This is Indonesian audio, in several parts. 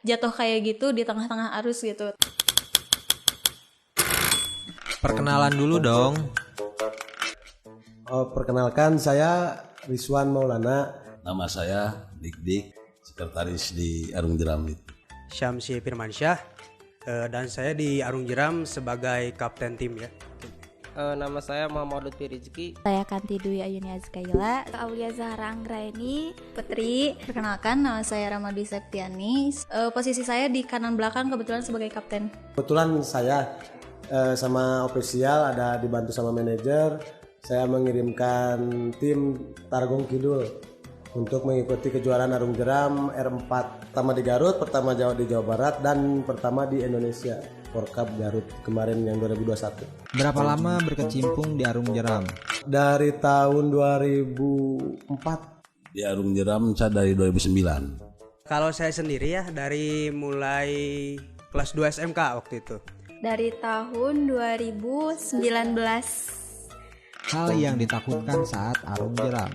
jatuh kayak gitu di tengah-tengah arus gitu. Perkenalan dulu dong. Perkenalkan, saya Rizwan Maulana. Nama saya Dik, sekretaris di Arung Jeram itu. Syamsi Firmansyah, dan saya di Arung Jeram sebagai kapten tim ya. Nama saya Muhammad Lutfi Rizki. Saya Kanti Dwi Ayuni Azkaila. Aulia Zahra Anggraini. Putri, perkenalkan nama saya Ramadhi Septiani. Posisi saya di kanan belakang kebetulan sebagai kapten. Kebetulan saya sama ofisial ada dibantu sama manajer. Saya mengirimkan tim Tarogong Kidul untuk mengikuti kejuaraan Arung Jeram R4. Pertama di Garut, pertama di Jawa Barat, dan pertama di Indonesia World Cup Garut kemarin yang 2021. Berapa lama berkecimpung di Arung Jeram? Dari tahun 2004. Di Arung Jeram saya dari 2009. Kalau saya sendiri ya dari mulai kelas 2 SMK waktu itu. Dari tahun 2019. Hal yang ditakutkan saat Arung Jeram.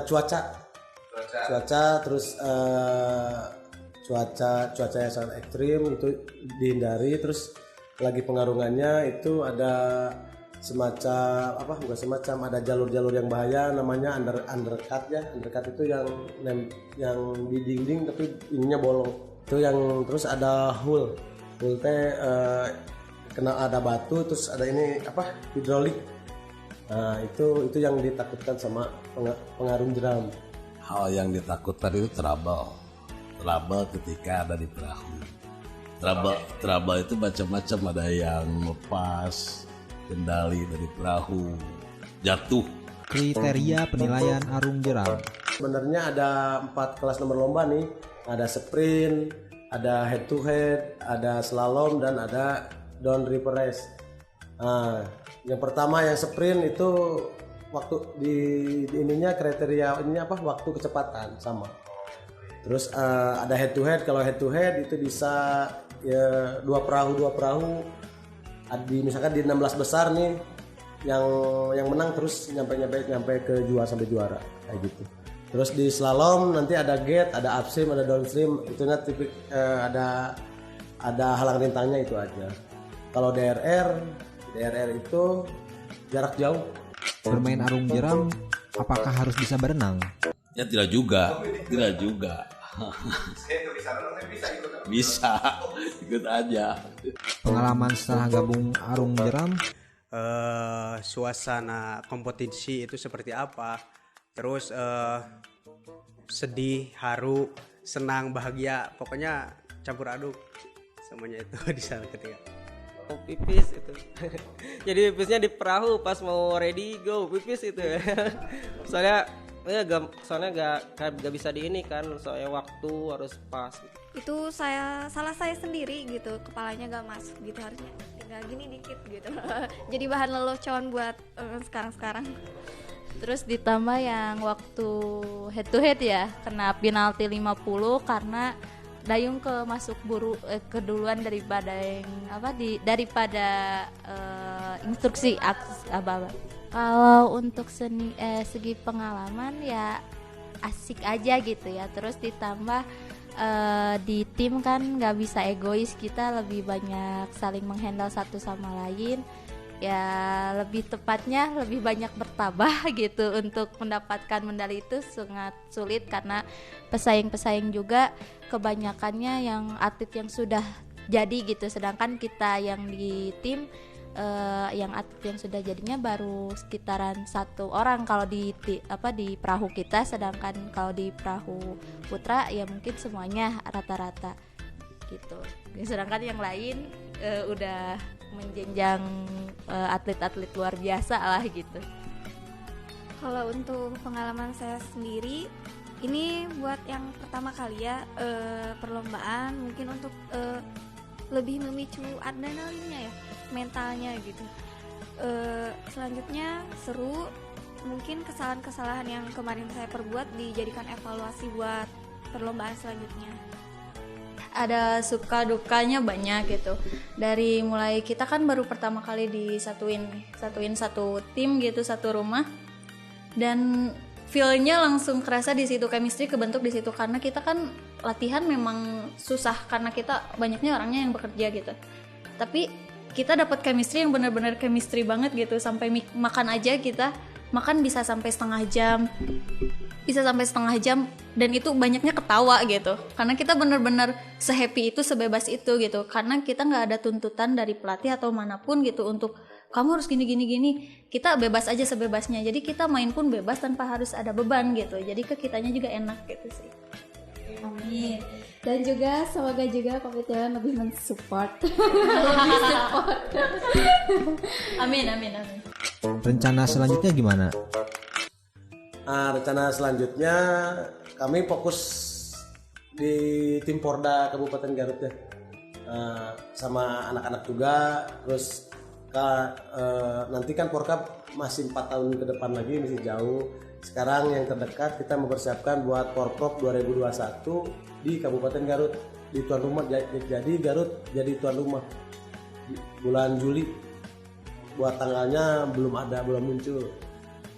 Cuaca, terus cuaca yang sangat ekstrim itu dihindari. Terus lagi pengarungannya itu ada ada jalur-jalur yang bahaya, namanya undercut ya. Undercut itu yang di dinding tapi ininya bolong. Itu yang terus ada hul teh kena ada batu, terus ada ini hidrolik. Nah, itu yang ditakutkan sama pengarung jeram. Hal yang ditakutkan itu trouble ketika ada di perahu. Trouble itu macam-macam, ada yang lepas kendali dari perahu, jatuh. Kriteria penilaian Arung Jeram. Sebenarnya ada 4 kelas nomor lomba nih. Ada sprint, ada head to head, ada slalom, dan ada downriver race. Nah, yang pertama yang sprint itu waktu di ininya kriteria ininya waktu kecepatan sama. Terus ada head to head. Kalau head to head itu bisa ya dua perahu. Misalkan di 16 besar nih yang menang terus nyampe ke sampai juara kayak gitu. Terus di slalom nanti ada gate, ada upstream, ada downstream. Itunya ada halang rintangnya itu aja. Kalau DRR itu jarak jauh. Bermain Arung Jeram, apakah harus bisa berenang? Ya tidak juga. Bisa, ikut aja. Pengalaman setelah gabung Arung Jeram, Suasana kompetisi itu seperti apa? Terus sedih, haru, senang, bahagia, pokoknya campur aduk semuanya itu di sana ketika. Pipis itu. Jadi pipisnya di perahu pas mau ready go pipis itu. Soalnya gak bisa di ini kan, soalnya waktu harus pas gitu. Itu salah saya sendiri gitu, kepalanya gak masuk gitu, harusnya tinggal gini dikit gitu. Jadi bahan lelucon buat sekarang. Terus ditambah yang waktu head to head ya, kena penalti 50 karena Dayung masuk keduluan daripada instruksi apa. Kalau untuk segi pengalaman ya asik aja gitu ya. Terus ditambah di tim kan nggak bisa egois, kita lebih banyak saling menghandle satu sama lain. Ya lebih tepatnya lebih banyak bertabah gitu. Untuk mendapatkan medali itu sangat sulit karena pesaing-pesaing juga kebanyakannya yang atlet yang sudah jadi gitu, sedangkan kita yang di tim yang atlet yang sudah jadinya baru sekitaran 1 orang kalau di perahu kita, sedangkan kalau di perahu putra ya mungkin semuanya rata-rata gitu. Sedangkan yang lain udah menjenjang atlet-atlet luar biasa lah gitu. Kalau untuk pengalaman saya sendiri, ini buat yang pertama kali ya perlombaan, mungkin untuk lebih memicu adrenalinnya ya, mentalnya gitu. Selanjutnya seru, mungkin kesalahan-kesalahan yang kemarin saya perbuat dijadikan evaluasi buat perlombaan selanjutnya. Ada suka dukanya banyak gitu. Dari mulai kita kan baru pertama kali disatuin satu tim gitu, satu rumah. Dan feel-nya langsung kerasa di situ, chemistry kebentuk di situ, karena kita kan latihan memang susah karena kita banyaknya orangnya yang bekerja gitu. Tapi kita dapat chemistry yang benar-benar chemistry banget gitu, sampai makan aja kita makan bisa sampai setengah jam dan itu banyaknya ketawa gitu, karena kita benar-benar se-happy itu, sebebas itu gitu, karena kita nggak ada tuntutan dari pelatih atau manapun gitu untuk kamu harus gini, kita bebas aja sebebasnya, jadi kita main pun bebas tanpa harus ada beban gitu, jadi ke kitanya juga enak gitu sih. Amin. Dan juga semoga juga kompetitor lebih mensupport. Amin. Rencana selanjutnya gimana? Rencana selanjutnya kami fokus di tim Porda Kabupaten Garut ya, sama anak-anak juga. Terus nanti kan Porkab masih 4 tahun ke depan lagi, masih jauh. Sekarang yang terdekat kita mempersiapkan buat Porprov 2021 di Kabupaten Garut, di tuan rumah. Jadi Garut jadi tuan rumah di bulan Juli. Buat tanggalnya belum muncul.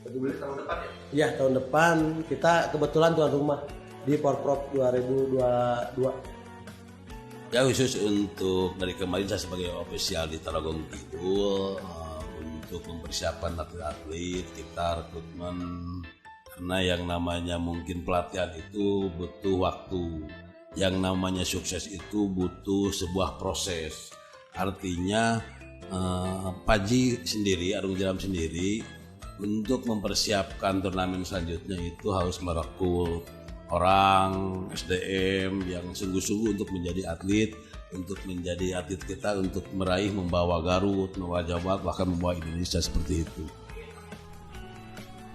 Jadi tahun depan ya? Iya, tahun depan kita kebetulan tuan rumah di Porprov 2022. Ya, khusus untuk dari kemarin saya sebagai ofisial di Tarogong Kidul untuk mempersiapkan atlet-atlet kita rekrutmen, karena yang namanya mungkin pelatihan itu butuh waktu, yang namanya sukses itu butuh sebuah proses. Artinya Paji sendiri, Arung Jeram sendiri untuk mempersiapkan turnamen selanjutnya itu harus merekrut orang SDM yang sungguh-sungguh untuk menjadi atlet kita, untuk meraih, membawa Garut, membawa Jawa Barat, bahkan membawa Indonesia seperti itu.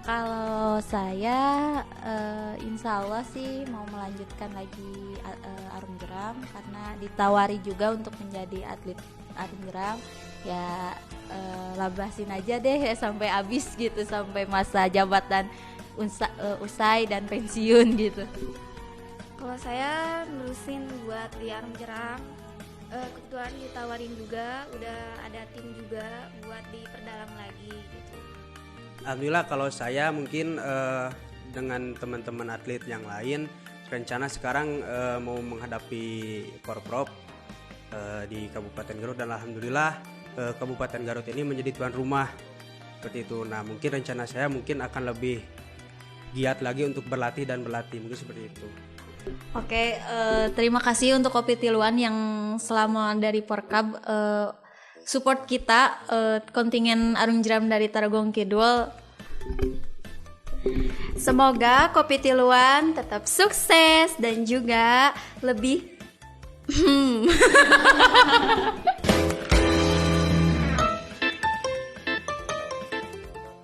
Kalau saya insya Allah sih mau melanjutkan lagi Arung Jeram, karena ditawari juga untuk menjadi atlet Arung Jeram. Ya labasin aja deh sampai habis gitu, sampai masa jabatan usai dan pensiun gitu. Kalau saya nerusin buat di Arung Jeram, kebetulan ditawarin juga, udah ada tim juga buat diperdalam lagi gitu. Alhamdulillah kalau saya mungkin dengan teman-teman atlet yang lain, rencana sekarang mau menghadapi Porprov di Kabupaten Garut, dan alhamdulillah Kabupaten Garut ini menjadi tuan rumah seperti itu. Nah, mungkin rencana saya mungkin akan lebih giat lagi untuk berlatih mungkin seperti itu. Oke, terima kasih untuk Kopi Tiluan yang selama dari Porkab support kita, kontingen Arung Jeram dari Tarogong Kidul. Semoga Kopi Tiluan tetap sukses dan juga lebih